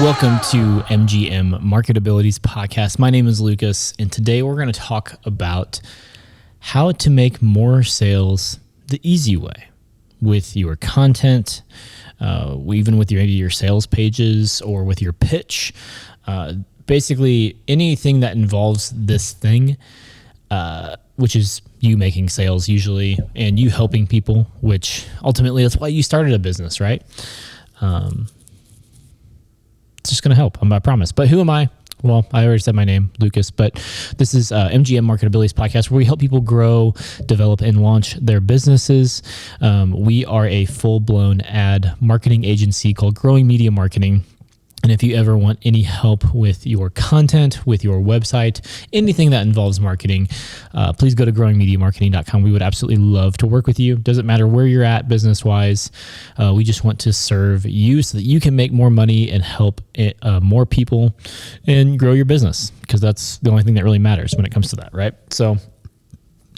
Welcome to MGM MarketAbilities podcast. My name is Lucas, and today we're going to talk about how to make more sales the easy way with your content, even with your sales pages or with your pitch. Basically, anything that involves this thing, which is you making sales usually, and you helping people, which ultimately that's why you started a business, right? It's just going to help, I promise. But who am I? Well, I already said my name, Lucas, but this is MGM MarketAbilities podcast, where we help people grow, develop, and launch their businesses. We are a full-blown ad marketing agency called Growing Media Marketing. And if you ever want any help with your content, with your website, anything that involves marketing, please go to growingmediamarketing.com. We would absolutely love to work with you. Doesn't matter where you're at business-wise. We just want to serve you so that you can make more money and help more people and grow your business, because that's the only thing that really matters when it comes to that, right? So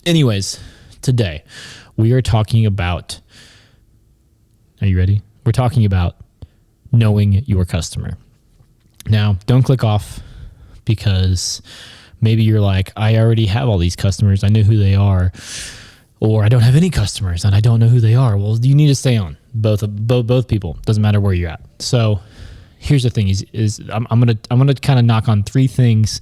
anyways, today we are talking about, are you ready? We're talking about knowing your customer. Now, don't click off, because maybe you're like, I already have all these customers. I know who they are. Or I don't have any customers and I don't know who they are. Well, you need to stay on both people. Doesn't matter where you're at. So here's the thing is I'm gonna kind of knock on three things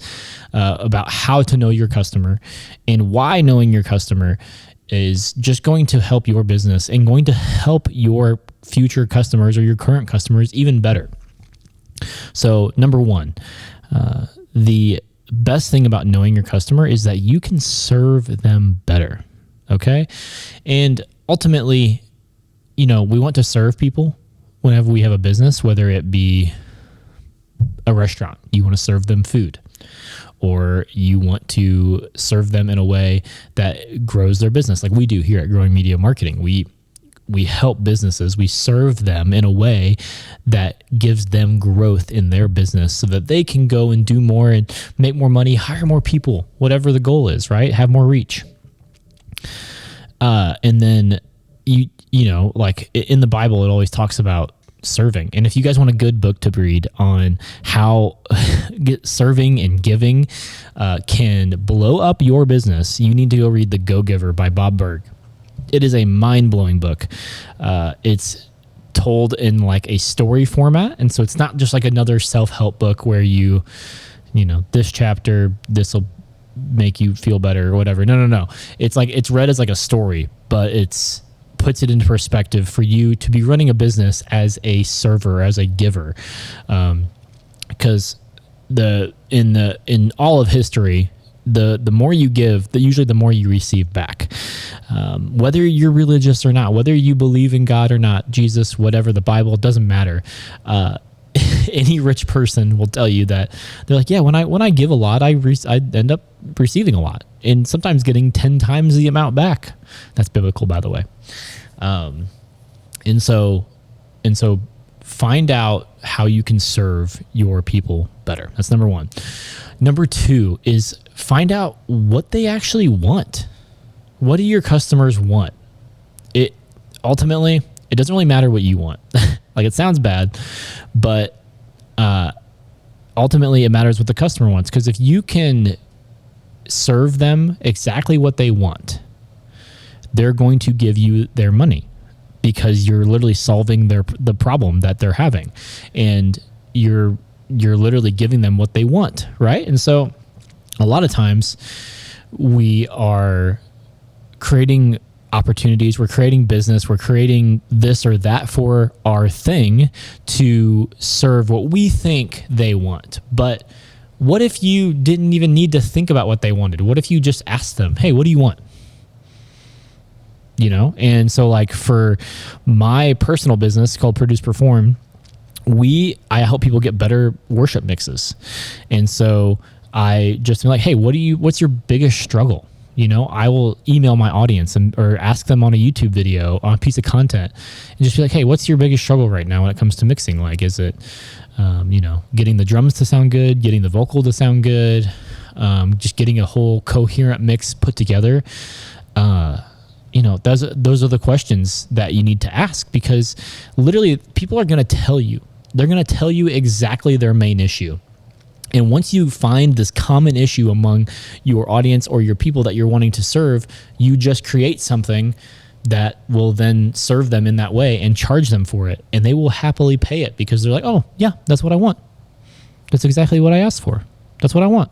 about how to know your customer and why knowing your customer is just going to help your business and going to help your future customers or your current customers even better. So number one, the best thing about knowing your customer is that you can serve them better. Okay. And ultimately, we want to serve people whenever we have a business, whether it be a restaurant, you want to serve them food, or you want to serve them in a way that grows their business, like we do here at Growing Media Marketing. We help businesses, we serve them in a way that gives them growth in their business so that they can go and do more and make more money, hire more people, whatever the goal is, right? Have more reach. And then, like in the Bible, it always talks about serving. And if you guys want a good book to read on how serving and giving can blow up your business, you need to go read The Go-Giver by Bob Burg. It is a mind-blowing book. It's told in like a story format. And so it's not just like another self-help book where this chapter, this will make you feel better or whatever. No. It's like, it's read as like a story, but it's puts it into perspective for you to be running a business as a server, as a giver. Because in all of history, the more you give, usually the more you receive back. Whether you're religious or not, whether you believe in God or not, Jesus, whatever, the Bible, it doesn't matter. Any rich person will tell you that they're like, yeah, when I give a lot, I end up receiving a lot, and sometimes getting 10 times the amount back. That's biblical, by the way. And so find out how you can serve your people better. That's number one. Number two is find out what they actually want. What do your customers want? Ultimately, it doesn't really matter what you want. Like, it sounds bad, but ultimately it matters what the customer wants. Because if you can serve them exactly what they want, they're going to give you their money, because you're literally solving the problem that they're having, and you're literally giving them what they want, right? And so a lot of times we are creating opportunities, we're creating business, we're creating this or that for our thing to serve what we think they want. But what if you didn't even need to think about what they wanted? What if you just asked them, hey, what do you want? And so like for my personal business called Produce Perform, I help people get better worship mixes. And so I just be like, hey, what's your biggest struggle? I will email my audience or ask them on a YouTube video, on a piece of content, and just be like, hey, what's your biggest struggle right now when it comes to mixing? Like, is it, getting the drums to sound good, getting the vocal to sound good, just getting a whole coherent mix put together? Those are the questions that you need to ask, because literally people are going to tell you They're going to tell you exactly their main issue. And once you find this common issue among your audience or your people that you're wanting to serve, you just create something that will then serve them in that way and charge them for it. And they will happily pay it because they're like, oh yeah, that's what I want. That's exactly what I asked for. That's what I want.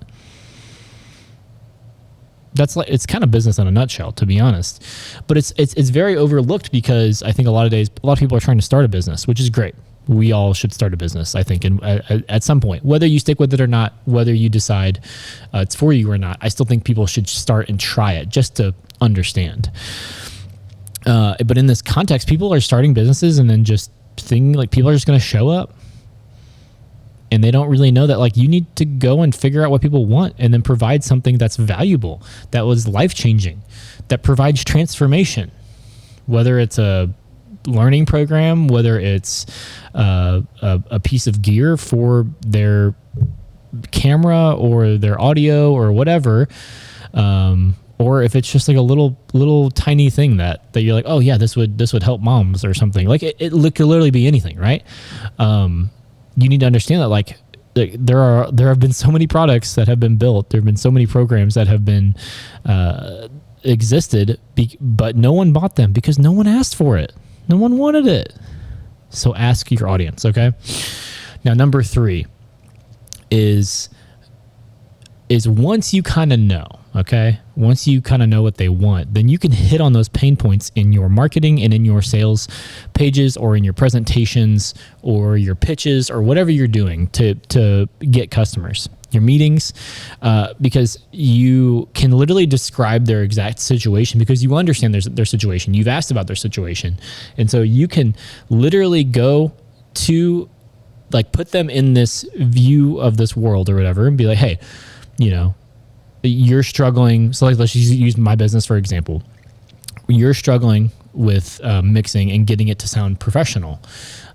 That's like, it's kind of business in a nutshell, to be honest. But it's very overlooked because I think a lot of people are trying to start a business, which is great. We all should start a business, I think, and at some point, whether you stick with it or not, whether you decide it's for you or not, I still think people should start and try it just to understand. But in this context, people are starting businesses and then just thinking like people are just going to show up, and they don't really know that like you need to go and figure out what people want and then provide something that's valuable, that was life-changing, that provides transformation, whether it's a learning program, whether it's a piece of gear for their camera or their audio or whatever, or if it's just like a little tiny thing that you're like, oh yeah, this would help moms or something. Like it could literally be anything, right? You need to understand that like there have been so many products that have been built, there have been so many programs that have been existed, but no one bought them because no one asked for it. No one wanted it. So ask your audience, okay? Now, number 3 is once you kind of know, okay? Once you kind of know what they want, then you can hit on those pain points in your marketing and in your sales pages or in your presentations or your pitches or whatever you're doing to get customers. Your meetings, because you can literally describe their exact situation because you understand their situation. You've asked about their situation. And so you can literally go to like put them in this view of this world or whatever and be like, hey, you know, you're struggling. So like, let's just use my business, for example. You're struggling with mixing and getting it to sound professional.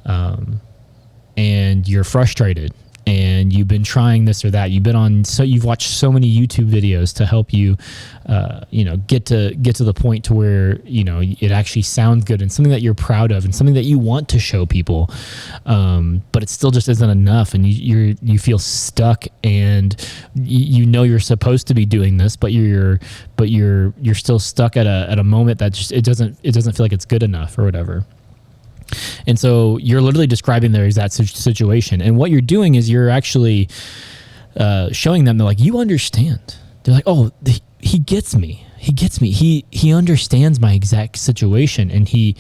And you're frustrated. And you've been trying this or that. You've watched so many YouTube videos to help you, get to the point to where it actually sounds good and something that you're proud of and something that you want to show people, but it still just isn't enough. And you feel stuck, and you're supposed to be doing this, but you're still stuck at a moment that just it doesn't feel like it's good enough or whatever. And so you're literally describing their exact situation. And what you're doing is you're actually showing them, they're like, you understand. They're like, oh, he gets me. He gets me. He understands my exact situation. And he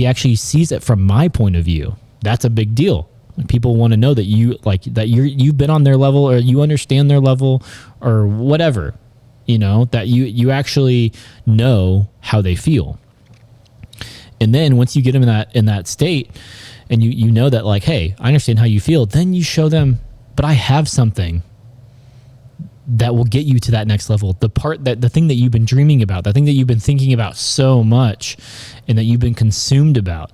actually sees it from my point of view. That's a big deal. People want to know that you've been on their level, or you understand their level, or whatever, that you actually know how they feel. And then once you get them in that state, and you know that like, hey, I understand how you feel, then you show them, but I have something that will get you to that next level. The thing that you've been dreaming about, the thing that you've been thinking about so much, and that you've been consumed about.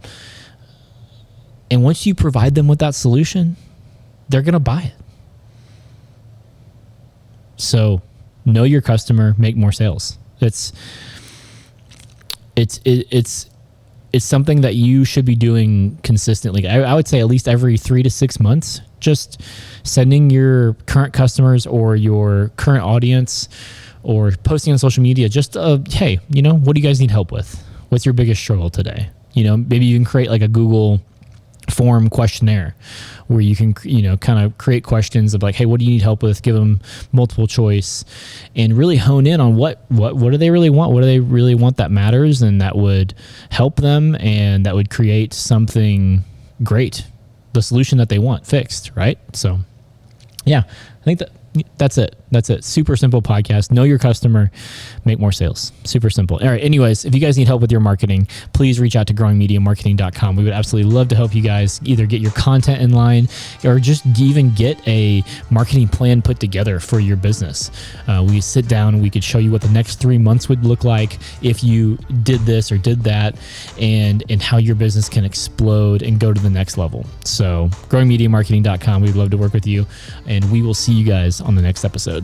And once you provide them with that solution, they're going to buy it. So know your customer, make more sales. It's something that you should be doing consistently. I would say at least every 3 to 6 months, just sending your current customers or your current audience, or posting on social media, just, hey, what do you guys need help with? What's your biggest struggle today? Maybe you can create like a Google form questionnaire where you can, kind of create questions of like, hey, what do you need help with? Give them multiple choice and really hone in on what do they really want? What do they really want that matters and that would help them and that would create something great, the solution that they want fixed, right? So yeah, I think that's it. Super simple podcast. Know your customer, make more sales. Super simple. All right. Anyways, if you guys need help with your marketing, please reach out to growingmediamarketing.com. We would absolutely love to help you guys either get your content in line or just even get a marketing plan put together for your business. We sit down and we could show you what the next 3 months would look like if you did this or did that, and how your business can explode and go to the next level. So growingmediamarketing.com. We'd love to work with you, and we will see you guys on the next episode.